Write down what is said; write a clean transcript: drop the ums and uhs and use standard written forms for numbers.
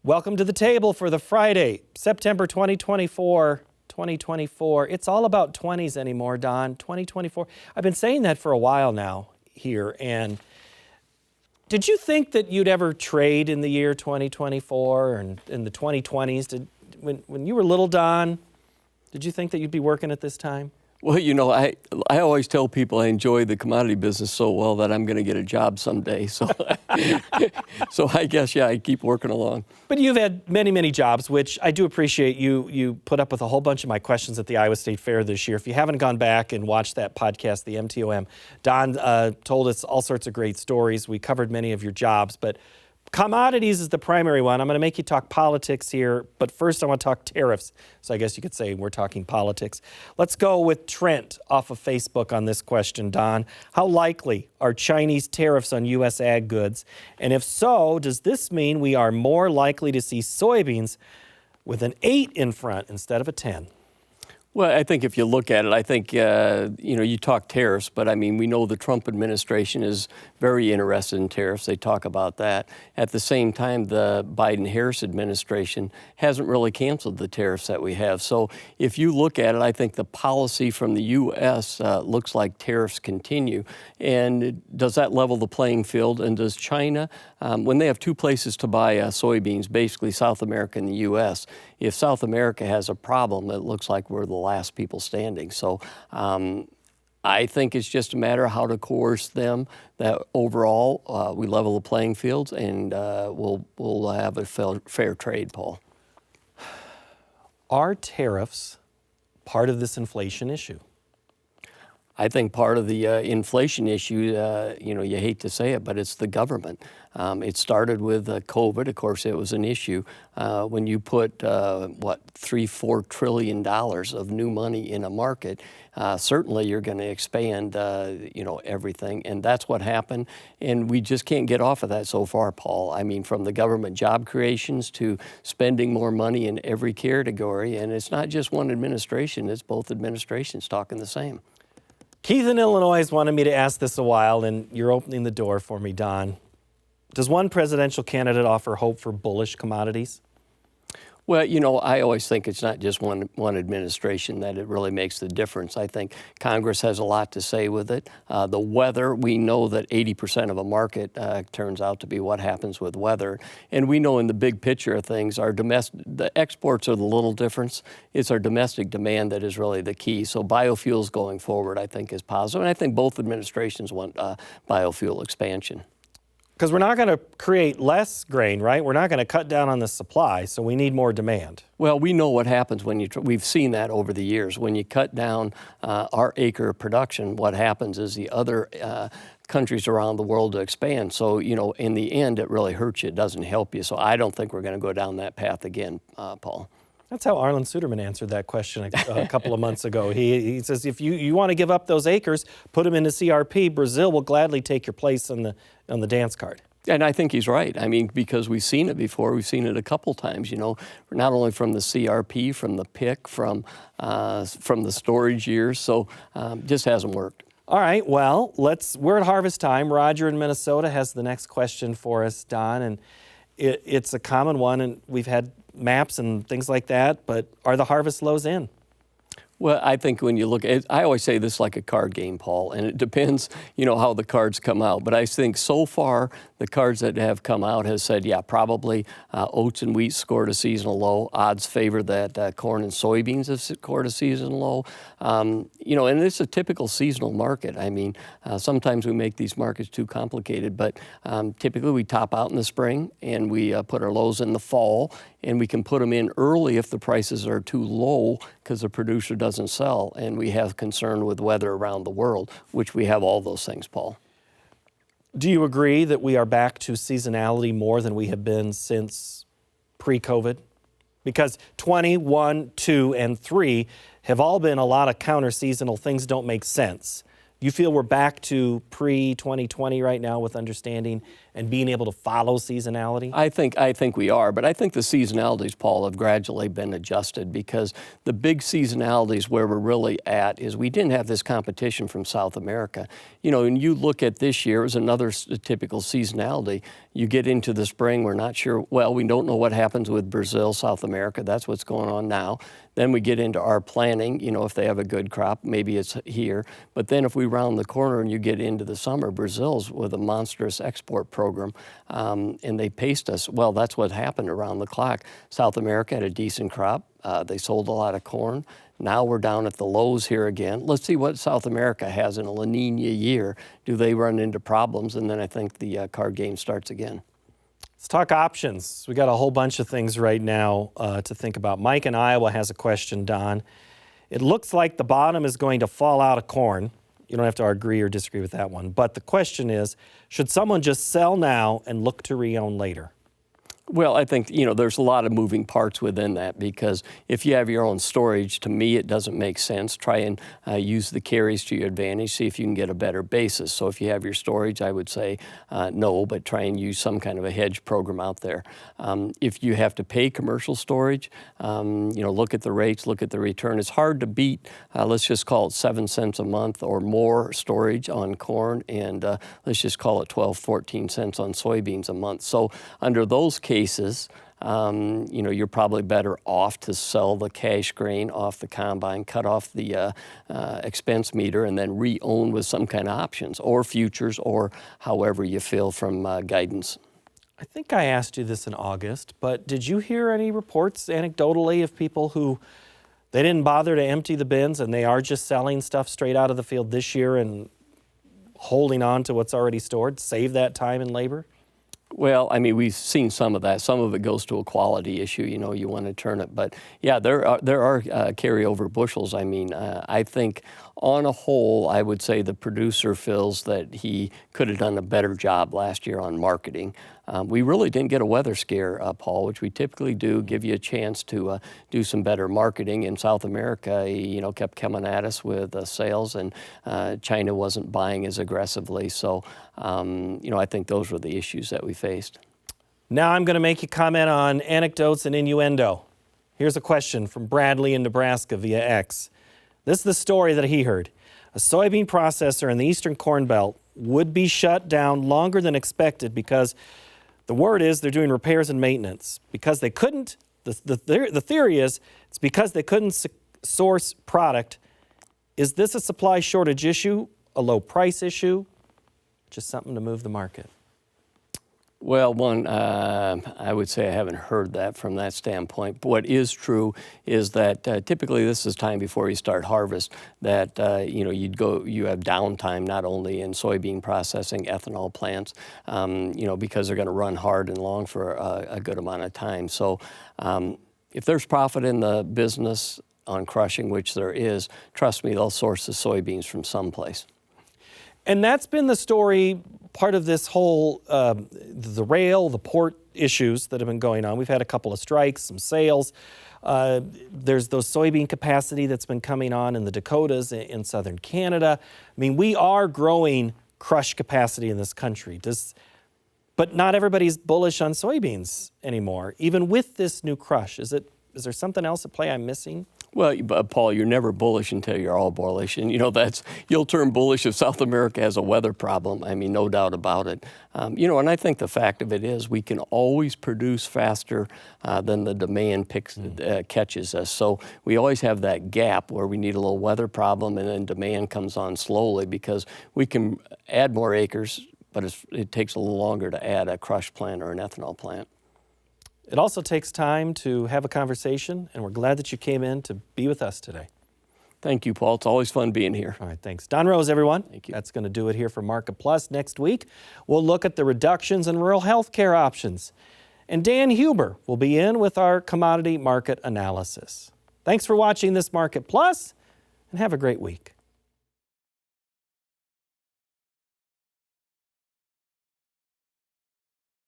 Welcome to the table for the Friday, September 2024. It's all about 20s anymore, Don. 2024. I've been saying that for a while now here. And did you think that you'd ever trade in the year 2024 and in the 2020s? When you were little, Don, did you think that you'd be working at this time? Well, you know, I always tell people I enjoy the commodity business so well that I'm going to get a job someday. So, so I guess, yeah, I keep working along. But you've had many, many jobs, which I do appreciate. You put up with a whole bunch of my questions at the Iowa State Fair this year. If you haven't gone back and watched that podcast, the MTOM, Don told us all sorts of great stories. We covered many of your jobs, but commodities is the primary one. I'm going to make you talk politics here, but first I want to talk tariffs. So I guess you could say we're talking politics. Let's go with Trent off of Facebook on this question, Don. How likely are Chinese tariffs on U.S. ag goods? And if so, does this mean we are more likely to see soybeans with an 8 in front instead of a 10? Well, I think if you look at it, I think, you talk tariffs, but I mean, we know the Trump administration is very interested in tariffs. They talk about that. At the same time, the Biden-Harris administration hasn't really canceled the tariffs that we have. So if you look at it, I think the policy from the U.S. Looks like tariffs continue. And does that level the playing field? And does China, when they have two places to buy soybeans, basically South America and the U.S., if South America has a problem, it looks like we're the last people standing. So I think it's just a matter of how to coerce them, that overall we level the playing fields and we'll have a fair trade, Paul. Are tariffs part of this inflation issue? I think part of the inflation issue, you hate to say it, but it's the government. It started with COVID. Of course, it was an issue. When you put, $3-4 trillion of new money in a market, certainly you're going to expand, everything. And that's what happened. And we just can't get off of that so far, Paul. I mean, from the government job creations to spending more money in every category. And it's not just one administration. It's both administrations talking the same. Keith in Illinois has wanted me to ask this a while, and you're opening the door for me, Don. Does one presidential candidate offer hope for bullish commodities? Well, I always think it's not just one administration that it really makes the difference. I think Congress has a lot to say with it. The weather, we know that 80% of a market turns out to be what happens with weather. And we know in the big picture of things, the exports are the little difference. It's our domestic demand that is really the key. So biofuels going forward, I think, is positive. And I think both administrations want biofuel expansion. Because we're not going to create less grain, right? We're not going to cut down on the supply, so we need more demand. Well, we know what happens when we've seen that over the years. When you cut down our acre of production, what happens is the other countries around the world to expand. So, in the end, it really hurts you. It doesn't help you. So I don't think we're going to go down that path again, Paul. That's how Arlen Suderman answered that question a couple of months ago. He says, if you want to give up those acres, put them into CRP, Brazil will gladly take your place on the dance card. And I think he's right. I mean, because we've seen it before. We've seen it a couple times, not only from the CRP, from the PIC, from the storage years. So just hasn't worked. All right, well, we're at harvest time. Roger in Minnesota has the next question for us, Don, and it's a common one, and we've had maps and things like that, but are the harvest lows in? Well, I think when you look at it, I always say this like a card game, Paul, and it depends, how the cards come out. But I think so far, the cards that have come out has said, yeah, probably oats and wheat scored a seasonal low. Odds favor that corn and soybeans have scored a seasonal low. And it's a typical seasonal market. I mean, sometimes we make these markets too complicated, but typically we top out in the spring and we put our lows in the fall, and we can put them in early if the prices are too low because the producer doesn't sell, and we have concern with weather around the world, which we have all those things, Paul. Do you agree that we are back to seasonality more than we have been since pre-COVID? Because 21, 2, and 3 have all been a lot of counter-seasonal things don't make sense. You feel we're back to pre-2020 right now with understanding and being able to follow seasonality? I think we are, but I think the seasonalities, Paul, have gradually been adjusted, because the big seasonalities where we're really at is we didn't have this competition from South America. You know, and you look at this year as another typical seasonality. You get into the spring, we're not sure, well, we don't know what happens with Brazil, South America. That's what's going on now. Then we get into our planning, you know, if they have a good crop, maybe it's here. But then if we round the corner and you get into the summer, Brazil's with a monstrous export program, and they paced us. Well, that's what happened around the clock. South America had a decent crop. They sold a lot of corn. Now we're down at the lows here again. Let's see what South America has in a La Nina year. Do they run into problems? And then I think the card game starts again. Let's talk options. We got a whole bunch of things right now to think about. Mike in Iowa has a question, Don. It looks like the bottom is going to fall out of corn. You don't have to agree or disagree with that one. But the question is, should someone just sell now and look to re-own later? Well, I think, you know, there's a lot of moving parts within that, because if you have your own storage, to me, it doesn't make sense. Try and use the carries to your advantage, see if you can get a better basis. So if you have your storage, I would say no, but try and use some kind of a hedge program out there. If you have to pay commercial storage, you know, look at the rates, look at the return. It's hard to beat, let's just call it 7 cents a month or more storage on corn, and let's just call it 12, 14 cents on soybeans a month. So under those cases, you know, you're probably better off to sell the cash grain off the combine, cut off the expense meter, and then re-own with some kind of options or futures, or however you feel from guidance. I think I asked you this in August, but did you hear any reports anecdotally of people who they didn't bother to empty the bins and they are just selling stuff straight out of the field this year and holding on to what's already stored, save that time and labor? Well, I mean, we've seen some of that. Some of it goes to a quality issue. You know, you want to turn it. But yeah, there are carryover bushels. I mean, I think on a whole, I would say the producer feels that he could have done a better job last year on marketing. We really didn't get a weather scare, Paul, which we typically do, give you a chance to do some better marketing. In South America, you know, kept coming at us with sales, and China wasn't buying as aggressively. So, you know, I think those were the issues that we faced. Now I'm going to make you comment on anecdotes and innuendo. Here's a question from Bradley in Nebraska via X. This is the story that he heard. A soybean processor in the Eastern Corn Belt would be shut down longer than expected because the word is they're doing repairs and maintenance. Because they couldn't, the theory is it's because they couldn't source product. Is this a supply shortage issue, a low price issue, just something to move the market? Well, one, I would say I haven't heard that from that standpoint. But what is true is that typically this is time before you start harvest that, you know, you have downtime not only in soybean processing, ethanol plants, you know, because they're going to run hard and long for a good amount of time. So if there's profit in the business on crushing, which there is, trust me, they'll source the soybeans from someplace. And that's been the story, part of this whole, the rail, the port issues that have been going on. We've had a couple of strikes, some sales. There's those soybean capacity that's been coming on in the Dakotas in southern Canada. I mean, we are growing crush capacity in this country. But not everybody's bullish on soybeans anymore, even with this new crush. Is there something else at play I'm missing? Well, Paul, you're never bullish until you're all bullish. And, you know, you'll turn bullish if South America has a weather problem. I mean, no doubt about it. You know, and I think the fact of it is we can always produce faster than the demand catches us. So we always have that gap where we need a little weather problem and then demand comes on slowly because we can add more acres, but it takes a little longer to add a crush plant or an ethanol plant. It also takes time to have a conversation, and we're glad that you came in to be with us today. Thank you, Paul. It's always fun being here. All right, thanks. Don Roose, everyone. Thank you. That's going to do it here for Market Plus. Next week, we'll look at the reductions in rural health care options. And Dan Huber will be in with our commodity market analysis. Thanks for watching this Market Plus, and have a great week.